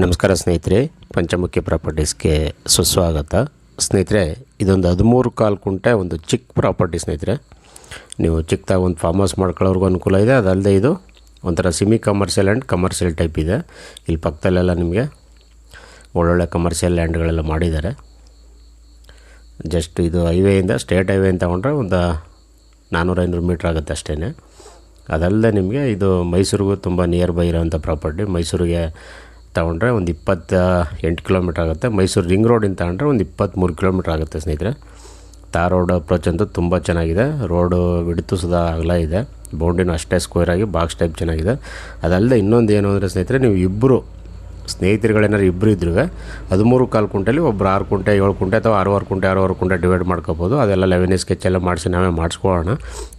ನಮಸ್ಕಾರ ಸ್ನೇಹಿತರೆ, ಪಂಚಮುಖಿ ಪ್ರಾಪರ್ಟೀಸ್ಗೆ ಸುಸ್ವಾಗತ. ಸ್ನೇಹಿತರೆ, ಇದೊಂದು 13 ಕಾಲು ಕುಂಟೆ ಒಂದು ಚಿಕ್ಕ ಪ್ರಾಪರ್ಟಿ ಸ್ನೇಹಿತರೆ. ನೀವು ಚಿಕ್ಕದಾಗಿ ಒಂದು ಫಾರ್ಮ್ ಹೌಸ್ ಮಾಡ್ಕೊಳ್ಳೋರ್ಗೂ ಅನುಕೂಲ ಇದೆ. ಅದಲ್ಲದೆ ಇದು ಒಂಥರ Simi commercial and commercial type ಇದೆ. ಇಲ್ಲಿ ಪಕ್ಕದಲ್ಲೆಲ್ಲ ನಿಮಗೆ ಒಳ್ಳೊಳ್ಳೆ ಕಮರ್ಷಿಯಲ್ ಲ್ಯಾಂಡ್ಗಳೆಲ್ಲ ಮಾಡಿದ್ದಾರೆ. ಜಸ್ಟ್ ಇದು ಹೈವೇಯಿಂದ ಸ್ಟೇಟ್ ಹೈವೇ ಅಂತ ತಗೊಂಡ್ರೆ ಒಂದು 400-500 ಮೀಟ್ರ್ ಆಗುತ್ತೆ ಅಷ್ಟೇ. ಅದಲ್ಲದೆ ನಿಮಗೆ ಇದು ಮೈಸೂರಿಗೂ ತುಂಬ ನಿಯರ್ ಬೈ ಇರೋವಂಥ ಪ್ರಾಪರ್ಟಿ. ಮೈಸೂರಿಗೆ ತಗೊಂಡ್ರೆ ಒಂದು 28 ಕಿಲೋಮೀಟ್ರ್ ಆಗುತ್ತೆ. ಮೈಸೂರು ರಿಂಗ್ ರೋಡಿಂದ ತಗೊಂಡ್ರೆ ಒಂದು 23 ಕಿಲೋಮೀಟ್ರ್ ಆಗುತ್ತೆ ಸ್ನೇಹಿತರೆ. ತಾರ್ ರೋಡ್ ಅಪ್ರೋಚ್ ಅಂತೂ ತುಂಬ ಚೆನ್ನಾಗಿದೆ. ರೋಡು ವಿಡ್ತು ಸುಧಾ ಅಗಲ ಇದೆ. ಬೌಂಡ್ರಿನೂ ಅಷ್ಟೇ ಸ್ಕ್ವೇರ್ ಆಗಿ ಬಾಕ್ಸ್ ಟೈಪ್ ಚೆನ್ನಾಗಿದೆ. ಅದಲ್ಲದೆ ಇನ್ನೊಂದು ಏನು ಅಂದರೆ ಸ್ನೇಹಿತರೆ, ನೀವು ಇಬ್ಬರು ಸ್ನೇಹಿತರುಗಳೇನಾದ್ರು ಇಬ್ಬರು ಇದ್ರೂ 13 ಕಾಲು ಕುಂಟೆಲಿ ಒಬ್ಬರು 6 ಕುಂಟೆ 7 ಕುಂಟೆ ಅಥವಾ 6 ಕುಂಟೆ 6 ಕುಂಟೆ ಡಿವೈಡ್ ಮಾಡ್ಕೋಬೋದು. ಅದೆಲ್ಲ 11 ಸ್ಕೆಚ್ ಎಲ್ಲ ಮಾಡಿಸಿ ನಾವೇ ಮಾಡಿಸ್ಕೊಳ್ಳೋಣ.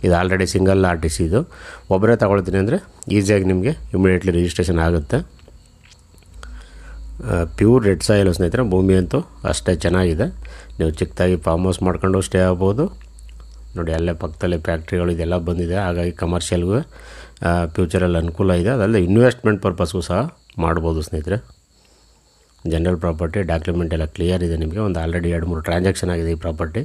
ಇದು ಆಲ್ರೆಡಿ ಸಿಂಗಲ್ ಆರ್ಟಿಸಿ. ಇದು ಒಬ್ಬರೇ ತಗೊಳ್ತೀನಿ ಅಂದರೆ ಈಸಿಯಾಗಿ ನಿಮಗೆ ಇಮಿಡಿಯೇಟ್ಲಿ ರಿಜಿಸ್ಟ್ರೇಷನ್ ಆಗುತ್ತೆ. ಪ್ಯೂರ್ ರೆಡ್ ಸಾಯಿಲ್ ಸ್ನೇಹಿತರೆ. ಭೂಮಿ ಅಂತೂ ಅಷ್ಟೇ ಚೆನ್ನಾಗಿದೆ. ನೀವು ಚಿಕ್ಕದಾಗಿ ಫಾರ್ಮ್ ಹೌಸ್ ಮಾಡ್ಕೊಂಡು ಸ್ಟೇ ಆಗ್ಬೋದು. ನೋಡಿ, ಅಲ್ಲೇ ಪಕ್ಕದಲ್ಲೇ ಫ್ಯಾಕ್ಟ್ರಿಗಳು ಇದೆಲ್ಲ ಬಂದಿದೆ. ಹಾಗಾಗಿ ಕಮರ್ಷಿಯಲ್ಗೂ ಫ್ಯೂಚರಲ್ಲಿ ಅನುಕೂಲ ಇದೆ. ಅದಲ್ಲದೆ ಇನ್ವೆಸ್ಟ್ಮೆಂಟ್ ಪರ್ಪಸ್ಗೂ ಸಹ ಮಾಡ್ಬೋದು ಸ್ನೇಹಿತರೆ. ಜನರಲ್ ಪ್ರಾಪರ್ಟಿ ಡಾಕ್ಯುಮೆಂಟ್ ಎಲ್ಲ ಕ್ಲಿಯರ್ ಇದೆ. ನಿಮಗೆ ಒಂದು ಆಲ್ರೆಡಿ 2-3 ಟ್ರಾನ್ಸಾಕ್ಷನ್ ಆಗಿದೆ ಈ ಪ್ರಾಪರ್ಟಿ.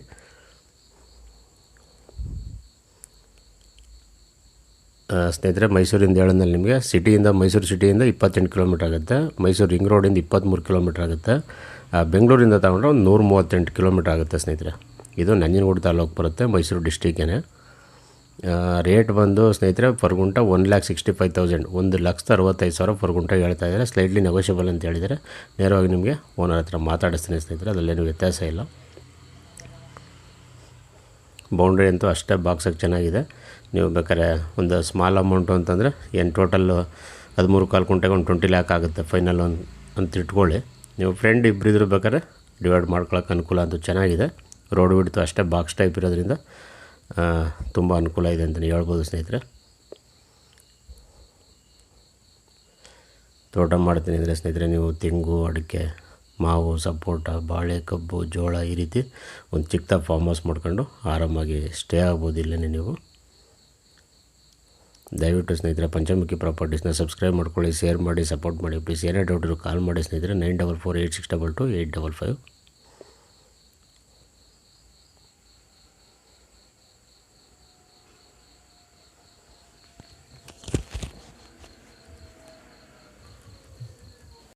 ಸ್ನೇಹಿತರೆ, ಮೈಸೂರಿಂದ ಹೇಳೋದ್ರಲ್ಲಿ ನಿಮಗೆ ಮೈಸೂರು ಸಿಟಿಯಿಂದ 28 ಕಿಲೋಮೀಟ್ರ್ ಆಗುತ್ತೆ. ಮೈಸೂರು ರಿಂಗ್ ರೋಡಿಂದ 23 ಕಿಲೋಮೀಟ್ರ್ ಆಗುತ್ತೆ. ಬೆಂಗಳೂರಿಂದ ತಗೊಂಡ್ರೆ ಒಂದು 138 ಕಿಲೋಮೀಟ್ರ್ ಆಗುತ್ತೆ ಸ್ನೇಹಿತರೆ. ಇದು ನಂಜನಗೂಡು ತಾಲೂಕು ಬರುತ್ತೆ, ಮೈಸೂರು ಡಿಸ್ಟಿಕ್ಕೇ. ರೇಟ್ ಬಂದು ಸ್ನೇಹಿತರೆ ಪರ್ ಗುಂಟ 1,65,000, 1,65,000 ಪರ್ ಗುಂಟ ಹೇಳ್ತಾ ಇದ್ದಾರೆ. ಸ್ಲೈಟ್ಲಿ ನೆಗೋಷಿಯಬಲ್ ಅಂತ ಹೇಳಿದರೆ ನೇರವಾಗಿ ನಿಮಗೆ ಓನರ್ ಹತ್ರ ಮಾತಾಡಿಸ್ತೀನಿ ಸ್ನೇಹಿತರೆ. ಅದರಲ್ಲೇನು ವ್ಯತ್ಯಾಸ ಇಲ್ಲ. ಬೌಂಡ್ರಿ ಅಂತೂ ಅಷ್ಟೇ ಬಾಕ್ಸಾಗಿ ಚೆನ್ನಾಗಿದೆ. ನೀವು ಬೇಕಾದ್ರೆ ಒಂದು ಸ್ಮಾಲ್ ಅಮೌಂಟು ಅಂತಂದರೆ ಏನು ಟೋಟಲ್ಲು 13 ಕಾಲು ಕುಂಟೆಗೆ ಒಂದು 20 ಲ್ಯಾಕ್ ಆಗುತ್ತೆ ಫೈನಲ್ ಅಂತ ಇಟ್ಕೊಳ್ಳಿ. ನೀವು ಫ್ರೆಂಡ್ ಇಬ್ಬರಿದ್ರು ಬೇಕಾದ್ರೆ ಡಿವೈಡ್ ಮಾಡ್ಕೊಳ್ಳೋಕೆ ಅನುಕೂಲ ಅಂತೂ ಚೆನ್ನಾಗಿದೆ. ರೋಡ್ ಬಿಡ್ತು ಅಷ್ಟೇ ಬಾಕ್ಸ್ ಟೈಪ್ ಇರೋದ್ರಿಂದ ತುಂಬ ಅನುಕೂಲ ಇದೆ ಅಂತಲೇ ಹೇಳ್ಬೋದು ಸ್ನೇಹಿತರೆ. ತೋಟ ಮಾಡ್ತೀನಿ ಅಂದರೆ ಸ್ನೇಹಿತರೆ, ನೀವು ತೆಂಗು, ಅಡಿಕೆ, ಮಾವು, ಸಪೋಟ, ಬಾಳೆ, ಕಬ್ಬು, ಜೋಳ ಈ ರೀತಿ ಒಂದು ಚಿಕ್ಕದಾಗಿ ಫಾರ್ಮ್ ಹೌಸ್ ಮಾಡ್ಕೊಂಡು ಆರಾಮಾಗಿ ಸ್ಟೇ ಆಗ್ಬೋದು ಇಲ್ಲೇ ನೀವು. ದಯವಿಟ್ಟು ಸ್ನೇಹಿತರೆ ಪಂಚಮುಖಿ ಪ್ರಾಪರ್ಟೀಸ್ನ ಸಬ್ಸ್ಕ್ರೈಬ್ ಮಾಡ್ಕೊಳ್ಳಿ, ಶೇರ್ ಮಾಡಿ, ಸಪೋರ್ಟ್ ಮಾಡಿ ಪ್ಲೀಸ್. ಏನೇ ಡೌಟ್ ಇರೋ ಕಾಲ್ ಮಾಡಿ ಸ್ನೇಹಿತರೆ. 9448622855.